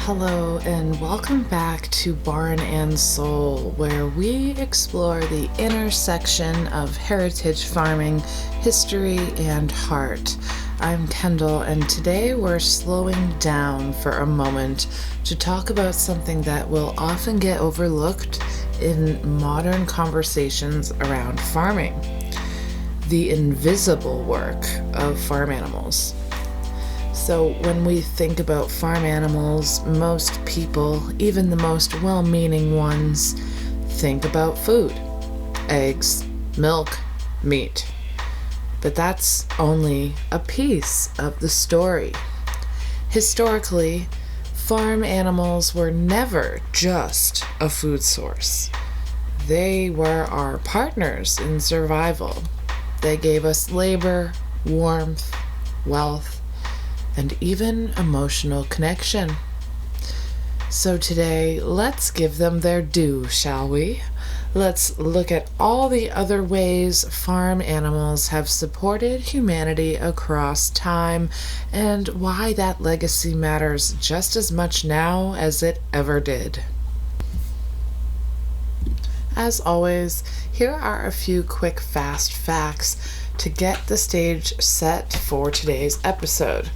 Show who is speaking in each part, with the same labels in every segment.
Speaker 1: Hello and welcome back to Barn and Soul, where we explore the intersection of heritage farming, history, and heart. I'm Kendall, and today we're slowing down for a moment to talk about something that will often get overlooked in modern conversations around farming: the invisible work of farm animals. So when we think about farm animals, most people, even the most well-meaning ones, think about food: eggs, milk, meat. But that's only a piece of the story. Historically, farm animals were never just a food source. They were our partners in survival. They gave us labor, warmth, wealth, and even emotional connection. So today, let's give them their due, shall we? Let's look at all the other ways farm animals have supported humanity across time and why that legacy matters just as much now as it ever did. As always, here are a few quick fast facts to get the stage set for today's episode.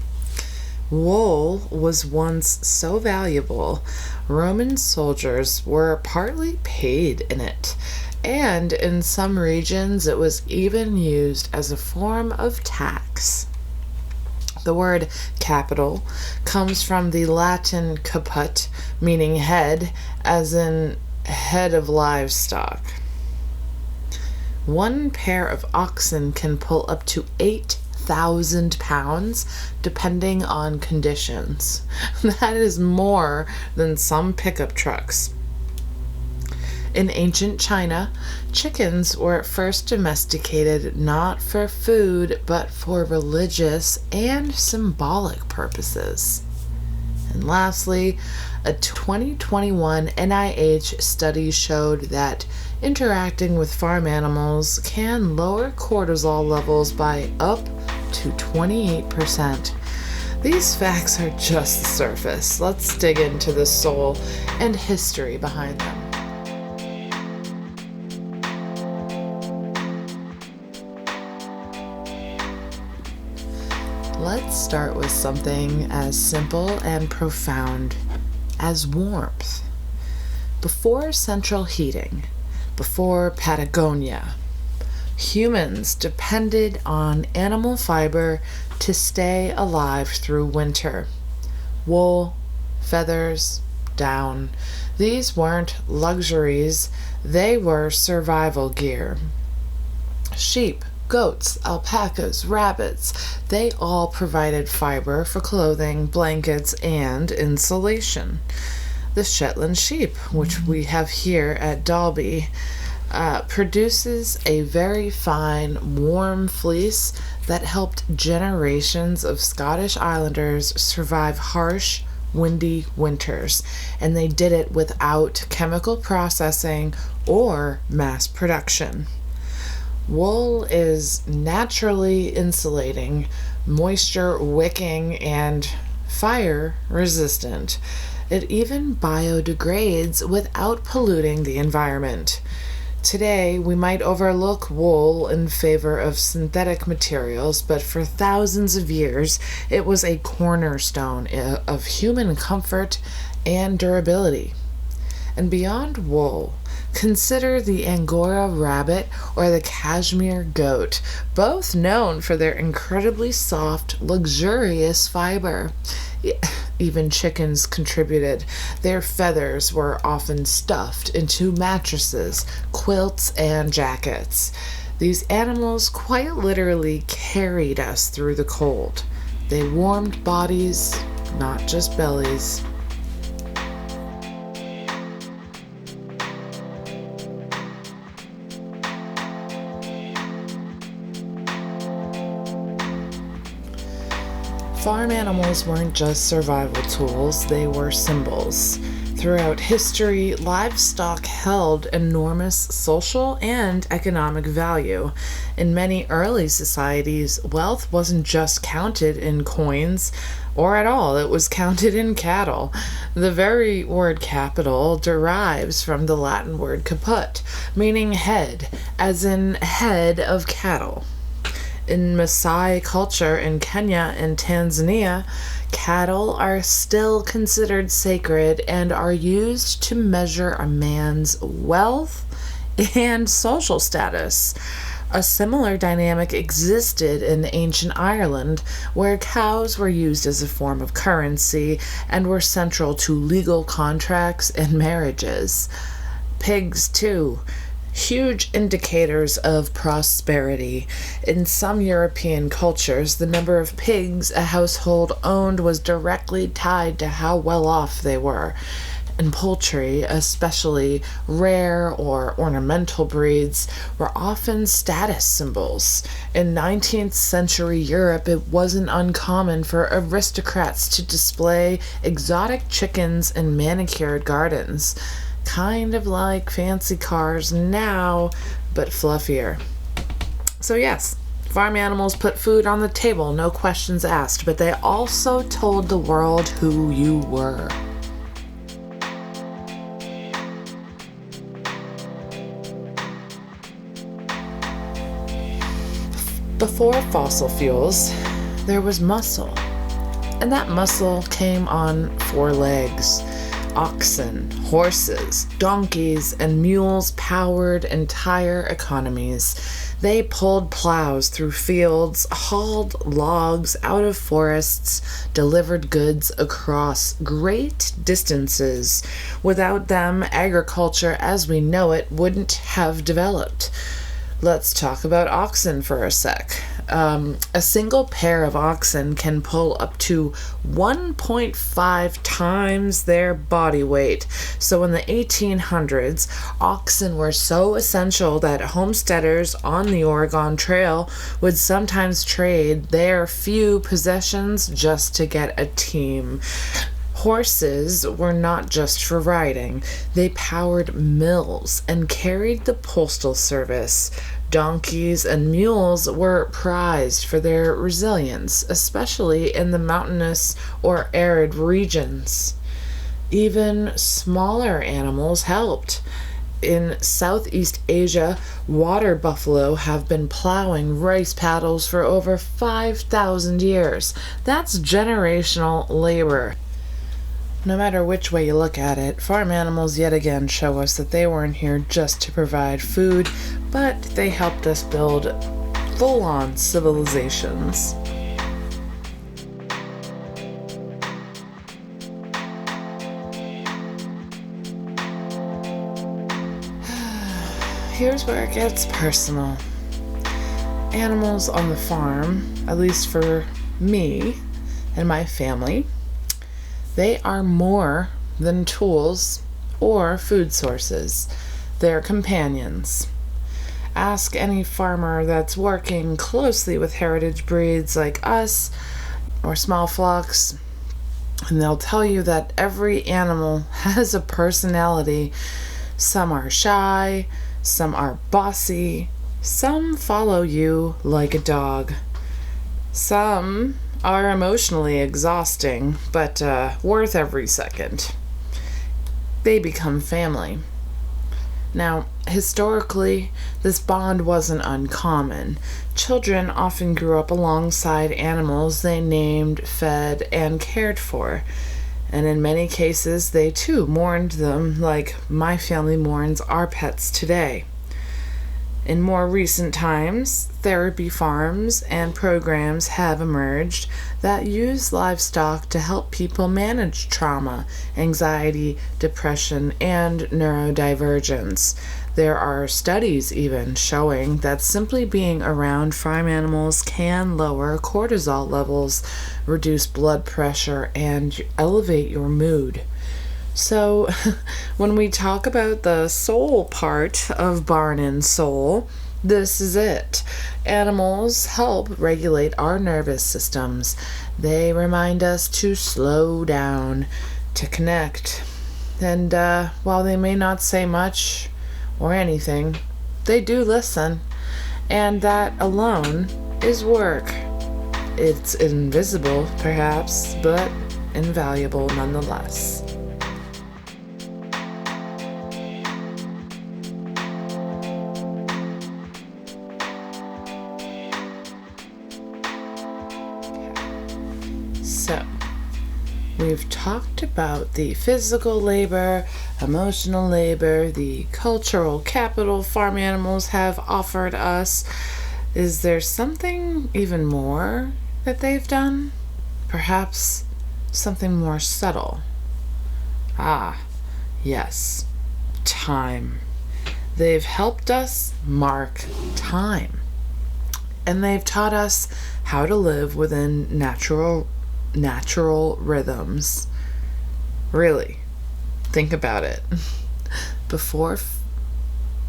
Speaker 1: Wool was once so valuable, Roman soldiers were partly paid in it, and in some regions it was even used as a form of tax. The word capital comes from the Latin caput, meaning head, as in head of livestock. One pair of oxen can pull up to 8,000 pounds depending on conditions. That is more than some pickup trucks. In ancient China, chickens were first domesticated not for food but for religious and symbolic purposes. And lastly, a 2021 NIH study showed that interacting with farm animals can lower cortisol levels by up to 28%. These facts are just the surface. Let's dig into the soul and history behind them. Let's start with something as simple and profound as warmth. Before central heating, before Patagonia, humans depended on animal fiber to stay alive through winter. Wool, feathers, down. These weren't luxuries, they were survival gear. Sheep, goats, alpacas, rabbits, they all provided fiber for clothing, blankets, and insulation. The Shetland sheep, which we have here at Dalby, produces a very fine, warm fleece that helped generations of Scottish Islanders survive harsh, windy winters, and they did it without chemical processing or mass production. Wool is naturally insulating, moisture wicking, and fire resistant. It even biodegrades without polluting the environment. Today, we might overlook wool in favor of synthetic materials, but for thousands of years, it was a cornerstone of human comfort and durability. And beyond wool, consider the Angora rabbit or the Cashmere goat, both known for their incredibly soft, luxurious fiber. Even chickens contributed. Their feathers were often stuffed into mattresses, quilts, and jackets. These animals quite literally carried us through the cold. They warmed bodies, not just bellies. Farm animals weren't just survival tools, they were symbols. throughout history, livestock held enormous social and economic value. In many early societies, wealth wasn't just counted in coins or at all, it was counted in cattle. The very word capital derives from the Latin word caput, meaning head, as in head of cattle. In Maasai culture in Kenya and Tanzania, cattle are still considered sacred and are used to measure a man's wealth and social status. A similar dynamic existed in ancient Ireland, where cows were used as a form of currency and were central to legal contracts and marriages. Pigs, too. Huge indicators of prosperity. In some European cultures, the number of pigs a household owned was directly tied to how well off they were. And poultry, especially rare or ornamental breeds, were often status symbols. In 19th century Europe, it wasn't uncommon for aristocrats to display exotic chickens in manicured gardens. Kind of like fancy cars now, but fluffier. So yes, farm animals put food on the table, no questions asked, but they also told the world who you were. Before fossil fuels, there was muscle, and that muscle came on 4 legs. Oxen, horses, donkeys, and mules powered entire economies. They pulled plows through fields, hauled logs out of forests, delivered goods across great distances. Without them, agriculture as we know it wouldn't have developed. Let's talk about oxen for a sec. A single pair of oxen can pull up to 1.5 times their body weight. So in the 1800s, oxen were so essential that homesteaders on the Oregon Trail would sometimes trade their few possessions just to get a team. Horses were not just for riding. They powered mills and carried the postal service. Donkeys and mules were prized for their resilience, especially in the mountainous or arid regions. Even smaller animals helped. In Southeast Asia, water buffalo have been plowing rice paddles for over 5,000 years. That's generational labor. No matter which way you look at it, farm animals yet again show us that they weren't here just to provide food, but they helped us build full-on civilizations. Here's where it gets personal. Animals on the farm, at least for me and my family, they are more than tools or food sources. They're companions. Ask any farmer that's working closely with heritage breeds like us or small flocks, and they'll tell you that every animal has a personality. Some are shy, some are bossy, some follow you like a dog. Some are emotionally exhausting, but worth every second. They become family. Now, historically, this bond wasn't uncommon. Children often grew up alongside animals they named, fed, and cared for. And in many cases, they too mourned them like my family mourns our pets today. In more recent times, therapy farms and programs have emerged that use livestock to help people manage trauma, anxiety, depression, and neurodivergence. There are studies even showing that simply being around farm animals can lower cortisol levels, reduce blood pressure, and elevate your mood. So, when we talk about the soul part of Barn and Soul, this is it. Animals help regulate our nervous systems. They remind us to slow down, to connect, And while they may not say much or anything, they do listen. And that alone is work. It's invisible, perhaps, but invaluable nonetheless. So, we've talked about the physical labor, emotional labor, the cultural capital farm animals have offered us. Is there something even more that they've done? Perhaps something more subtle. Ah, yes, time. They've helped us mark time. And they've taught us how to live within natural rhythms. Really, think about it.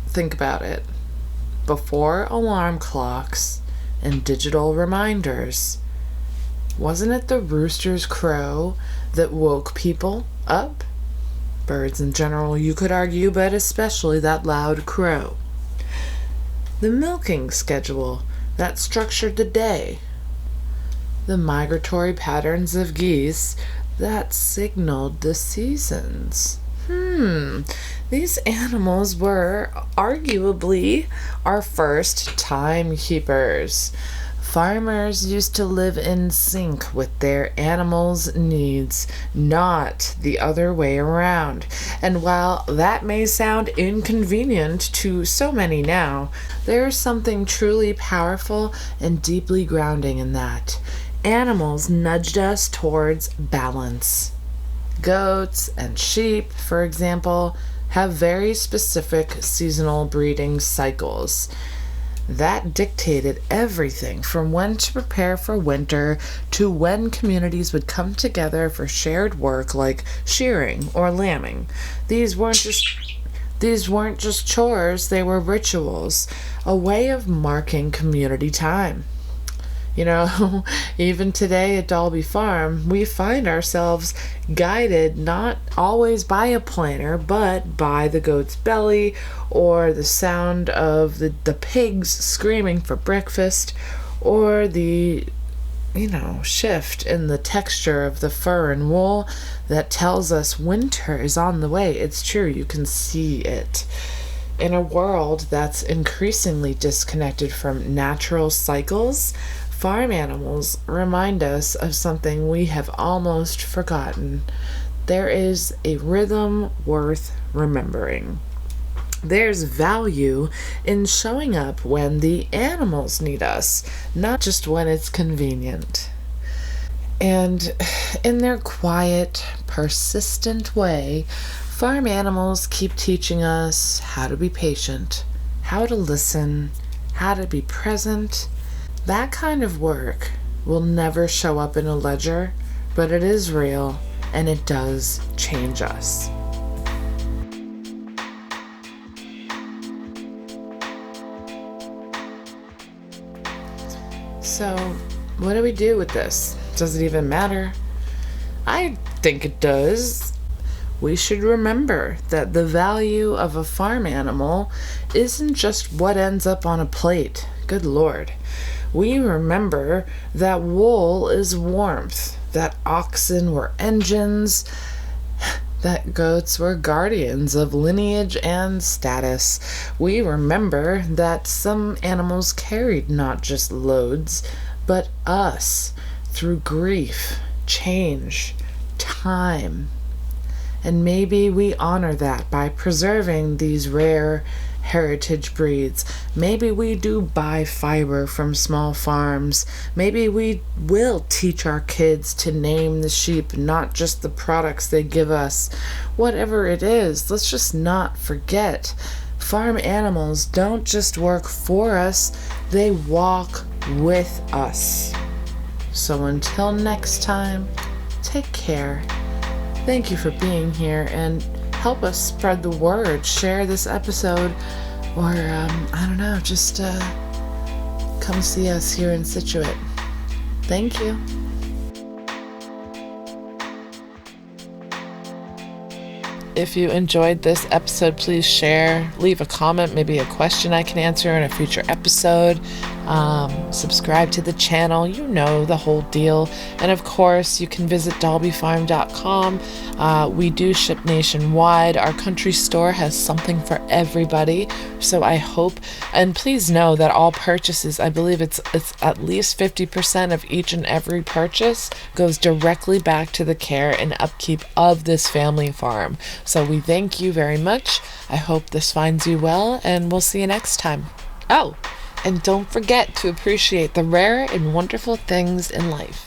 Speaker 1: Think about it. Before alarm clocks and digital reminders, wasn't it the rooster's crow that woke people up? Birds in general, you could argue, but especially that loud crow. The milking schedule that structured the day. The migratory patterns of geese that signaled the seasons. These animals were arguably our first timekeepers. Farmers used to live in sync with their animals' needs, not the other way around. And while that may sound inconvenient to so many now, there's something truly powerful and deeply grounding in that. Animals nudged us towards balance. Goats and sheep, for example, have very specific seasonal breeding cycles. That dictated everything from when to prepare for winter to when communities would come together for shared work like shearing or lambing. These weren't just chores, they were rituals, a way of marking community time. You know, even today at Dalby Farm, we find ourselves guided not always by a planner, but by the goat's belly or the sound of the pigs screaming for breakfast or the, shift in the texture of the fur and wool that tells us winter is on the way. It's true, you can see it. In a world that's increasingly disconnected from natural cycles, farm animals remind us of something we have almost forgotten. There is a rhythm worth remembering. There's value in showing up when the animals need us, not just when it's convenient. And in their quiet, persistent way, farm animals keep teaching us how to be patient, how to listen, how to be present. That kind of work will never show up in a ledger, but it is real and it does change us. So, what do we do with this? Does it even matter? I think it does. We should remember that the value of a farm animal isn't just what ends up on a plate. Good Lord. We remember that wool is warmth, that oxen were engines, that goats were guardians of lineage and status. We remember that some animals carried not just loads, but us through grief, change, time. And maybe we honor that by preserving these rare heritage breeds. Maybe we do buy fiber from small farms. Maybe we will teach our kids to name the sheep, not just the products they give us. Whatever it is, let's just not forget. Farm animals don't just work for us, they walk with us. So until next time, take care. Thank you for being here and help us spread the word. Share this episode or, just come see us here in Scituate. Thank you. If you enjoyed this episode, please share, leave a comment, maybe a question I can answer in a future episode. Subscribe to the channel, you know the whole deal. And of course, you can visit dolbyfarm.com. We do ship nationwide. Our country store has something for everybody. So I hope, and please know that all purchases, I believe it's at least 50% of each and every purchase goes directly back to the care and upkeep of this family farm. So we thank you very much. I hope this finds you well, and we'll see you next time. Oh, and don't forget to appreciate the rare and wonderful things in life.